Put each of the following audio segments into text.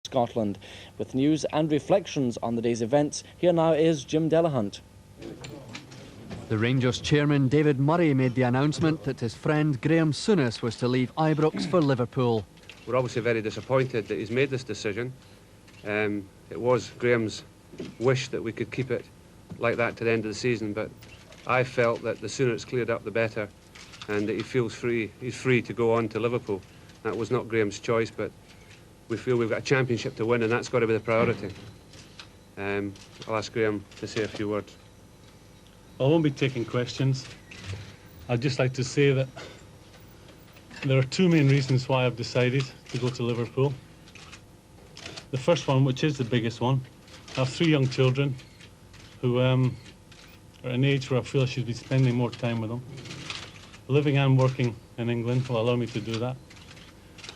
Scotland. With news and reflections on the day's events, here now is Jim Delahunt. The Rangers chairman David Murray made the announcement that his friend Graham Souness was to leave Ibrox for Liverpool. We're obviously very disappointed that he's made this decision. It was Graham's wish that we could keep it like that to the end of the season, but I felt that the sooner it's cleared up the better, and that he feels free. He's free to go on to Liverpool. That was not Graham's choice, but we feel we've got a championship to win, and that's got to be the priority. I'll ask Graham to say a few words. I won't be taking questions. I'd just like to say that there are two main reasons why I've decided to go to Liverpool. The first one, which is the biggest one, I have 3 young children who are at an age where I feel I should be spending more time with them. Living and working in England will allow me to do that.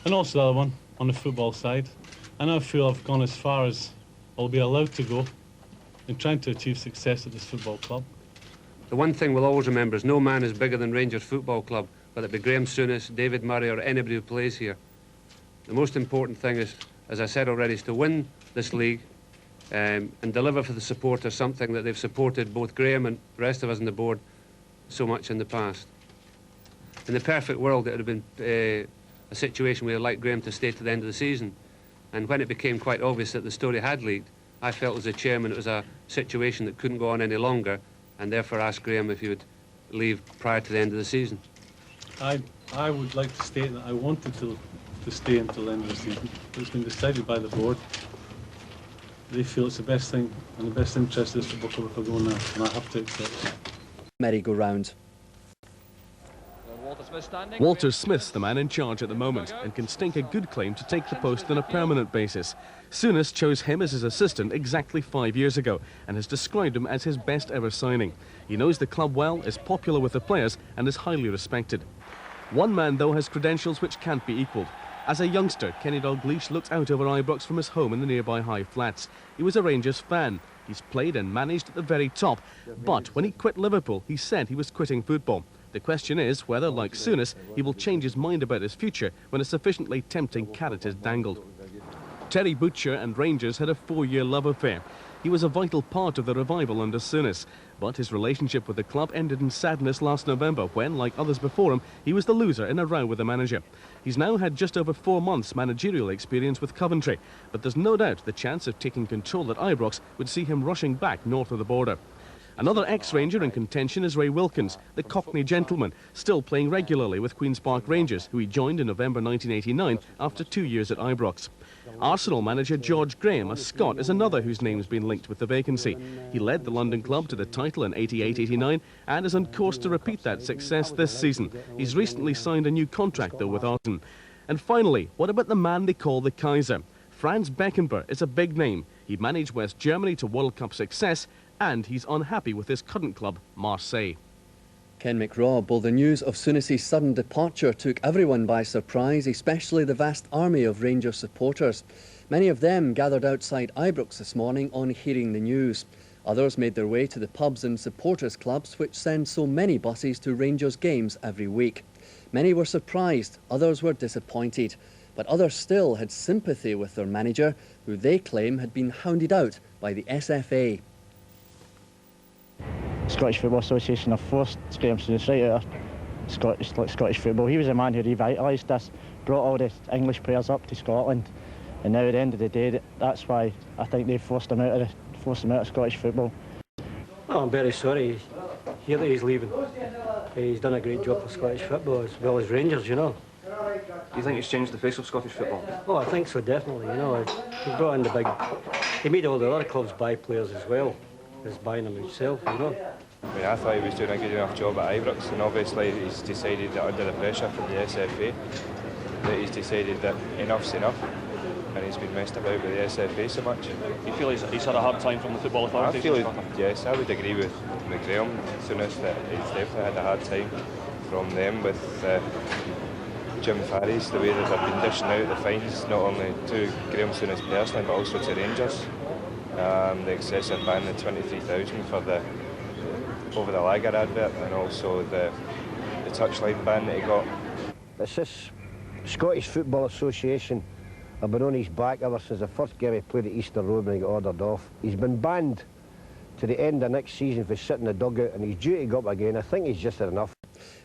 And also the other one, on the football side, I now feel I've gone as far as I'll be allowed to go in trying to achieve success at this football club. The one thing we'll always remember is no man is bigger than Rangers Football Club, whether it be Graham Souness, David Murray or anybody who plays here. The most important thing is, as I said already, is to win this league and deliver for the supporters something that they've supported both Graham and the rest of us on the board so much in the past. In the perfect world, it would have been a situation where I'd like Graham to stay to the end of the season. And when it became quite obvious that the story had leaked, I felt as a chairman it was a situation that couldn't go on any longer, and therefore asked Graham if he would leave prior to the end of the season. I would like to state that I wanted to stay until the end of the season. It's been decided by the board. They feel it's the best thing and the best interest of this football club if I go now, and I have to accept. Merry-go-round. Walter Smith's the man in charge at the moment and can stake a good claim to take the post on a permanent basis. Souness chose him as his assistant exactly 5 years ago and has described him as his best ever signing. He knows the club well, is popular with the players and is highly respected. One man though has credentials which can't be equalled. As a youngster, Kenny Dalglish looked out over Ibrox from his home in the nearby High Flats. He was a Rangers fan. He's played and managed at the very top, but when he quit Liverpool, he said he was quitting football. The question is whether, like Souness, he will change his mind about his future when a sufficiently tempting carrot is dangled. Terry Butcher and Rangers had a 4-year love affair. He was a vital part of the revival under Souness, but his relationship with the club ended in sadness last November when, like others before him, he was the loser in a row with the manager. He's now had just over 4 months managerial experience with Coventry, but there's no doubt the chance of taking control at Ibrox would see him rushing back north of the border. Another ex-Ranger in contention is Ray Wilkins, the Cockney gentleman, still playing regularly with Queen's Park Rangers, who he joined in November 1989 after 2 years at Ibrox. Arsenal manager George Graham, a Scot, is another whose name's been linked with the vacancy. He led the London club to the title in 88-89 and is on course to repeat that success this season. He's recently signed a new contract, though, with Arsenal. And finally, what about the man they call the Kaiser? Franz Beckenbauer is a big name. He managed West Germany to World Cup success, and he's unhappy with his current club, Marseille. Ken McRaw. Well, the news of Souness's sudden departure took everyone by surprise, especially the vast army of Rangers supporters. Many of them gathered outside Ibrox this morning on hearing the news. Others made their way to the pubs and supporters clubs which send so many buses to Rangers games every week. Many were surprised, others were disappointed, but others still had sympathy with their manager, who they claim had been hounded out by the SFA. Scottish Football Association have forced Graham Souness right out of Scottish football. He was the man who revitalised this, brought all the English players up to Scotland, and now at the end of the day, that's why I think they've forced him out of Scottish football. Well, I'm very sorry to hear that he's leaving. He's done a great job for Scottish football as well as Rangers, you know. Do you think he's changed the face of Scottish football? Oh, I think so, definitely, you know. He brought in the big... He made all the other clubs buy players as well as buying them himself, you know. I mean, I thought he was doing a good enough job at Ibrox, and obviously he's decided that under the pressure from the SFA, that he's decided that enough's enough, and he's been messed about with the SFA so much. You feel he's had a hard time from the football authorities? Yes, I would agree with Graham Souness that he's definitely had a hard time from them with Jim Farry's, the way that they've been dishing out the fines, not only to Graham Souness personally, but also to Rangers. The excessive ban, the 23,000 for the over the lager advert, and also the touchline ban that he got. It's this Scottish Football Association I've been on his back ever since the first game he played at Easter Road when he got ordered off. He's been banned to the end of next season for sitting in the dugout, and he's due to go up again. I think he's just had enough.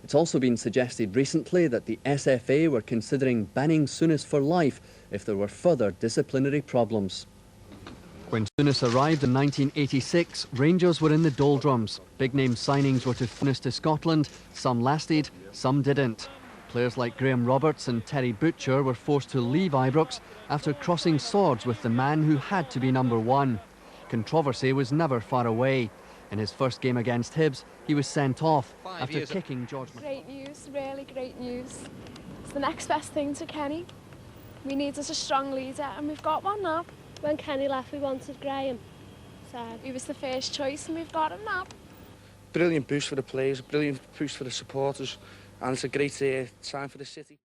It's also been suggested recently that the SFA were considering banning Souness for life if there were further disciplinary problems. When Souness arrived in 1986, Rangers were in the doldrums. Big-name signings were to Souness to Scotland. Some lasted, some didn't. Players like Graham Roberts and Terry Butcher were forced to leave Ibrox after crossing swords with the man who had to be number one. Controversy was never far away. In his first game against Hibs, he was sent off after kicking George. Great news, really great news. It's the next best thing to Kenny. We need us a strong leader, and we've got one now. When Kenny left, we wanted Graham. So he was the first choice, and we've got him now. Brilliant boost for the players, brilliant boost for the supporters, and it's a great time for the city.